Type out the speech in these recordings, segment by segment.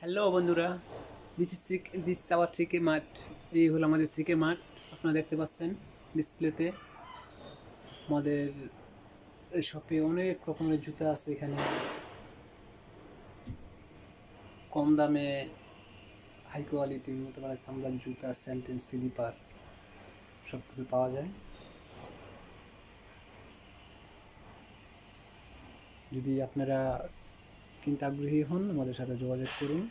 Hello বন্ধুরা, this is our সিকে মাঠ। এই হলো আমাদের সিকে মাঠ। আপনারা দেখতে পাচ্ছেন ডিসপ্লেতে। আমাদের শপে অনেক রকমের জুতা আছে। এখানে কম দামে হাই কোয়ালিটির মতো পারে চামড়ার জুতা, স্যান্ডেল, স্লিপার সব কিছু পাওয়া যায়। যদি আপনারা কিনতে আগ্রহী হন, আমাদের সাথে যোগাযোগ করুন।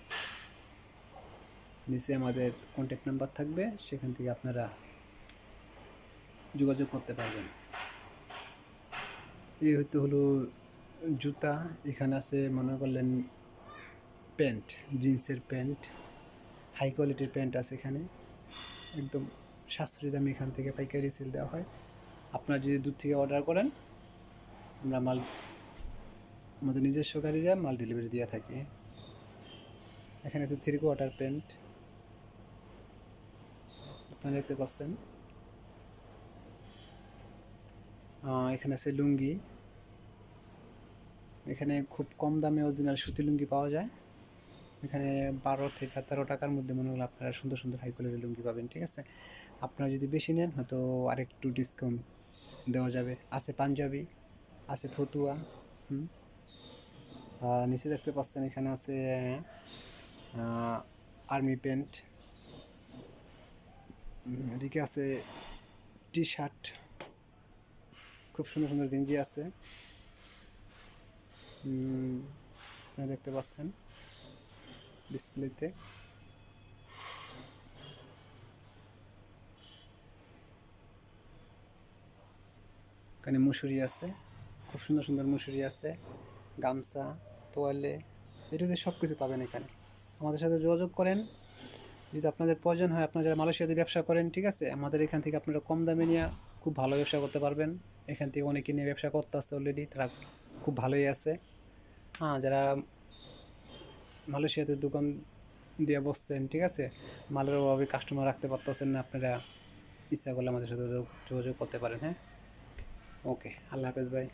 নিচে আমাদের কন্ট্যাক্ট নাম্বার থাকবে, সেখান থেকে আপনারা যোগাযোগ করতে পারবেন। এই হলো জুতা। এখানে আছে মনে করলেন প্যান্ট, জিন্সের প্যান্ট, হাই কোয়ালিটির প্যান্ট আছে এখানে। একদম সাশ্রয়ী দামে এখান থেকে পাইকারি সেল দেওয়া হয়। আপনারা যদি দূর থেকে অর্ডার করেন, আমরা আমাদের নিজস্ব গাড়ি দিয়ে মাল ডেলিভারি দিয়ে থাকি। এখানে আছে 3/4 প্যান্ট, আপনারা দেখতে পাচ্ছেন। এখানে আছে লুঙ্গি। এখানে খুব কম দামে অরিজিনাল সুতি লুঙ্গি পাওয়া যায়। এখানে 12 থেকে 13 টাকার মধ্যে মনে হলো আপনারা সুন্দর সুন্দর হাই কোয়ালিটির লুঙ্গি পাবেন। ঠিক আছে, আপনারা যদি বেশি নেন হয়তো আরেকটু ডিসকাউন্ট দেওয়া যাবে। আছে পাঞ্জাবি, আছে ফতুয়া। নিচে দেখতে পাচ্ছেন এখানে আছে আর্মি প্যান্ট। এদিকে আছে টি শার্ট, খুব সুন্দর সুন্দর গেঞ্জি আছে। আপনারা দেখতে পাচ্ছেন ডিসপ্লেতে। এখানে মুসুরি আছে, খুব সুন্দর সুন্দর মুসুরি আছে, গামছা, তোয়ালে, এটুকু সব কিছু পাবেন এখানে। আমাদের সাথে যোগাযোগ করেন যদি আপনাদের প্রয়োজন হয়। আপনারা যারা মালয়েশিয়াতে ব্যবসা করেন, ঠিক আছে, আমাদের এখান থেকে আপনারা কম দামে নিয়ে খুব ভালো ব্যবসা করতে পারবেন। এখান থেকে অনেকে নিয়ে ব্যবসা করতে আসছে অলরেডি, তারা খুব ভালোই আছে। যারা মালয়েশিয়াতে দোকান দিয়ে বসছেন, ঠিক আছে, মালের অভাবে কাস্টমার রাখতে পারতেছেন না, আপনারা ইচ্ছা করলে আমাদের সাথে যোগাযোগ করতে পারেন। হ্যাঁ, ওকে, আল্লাহ হাফেজ ভাই।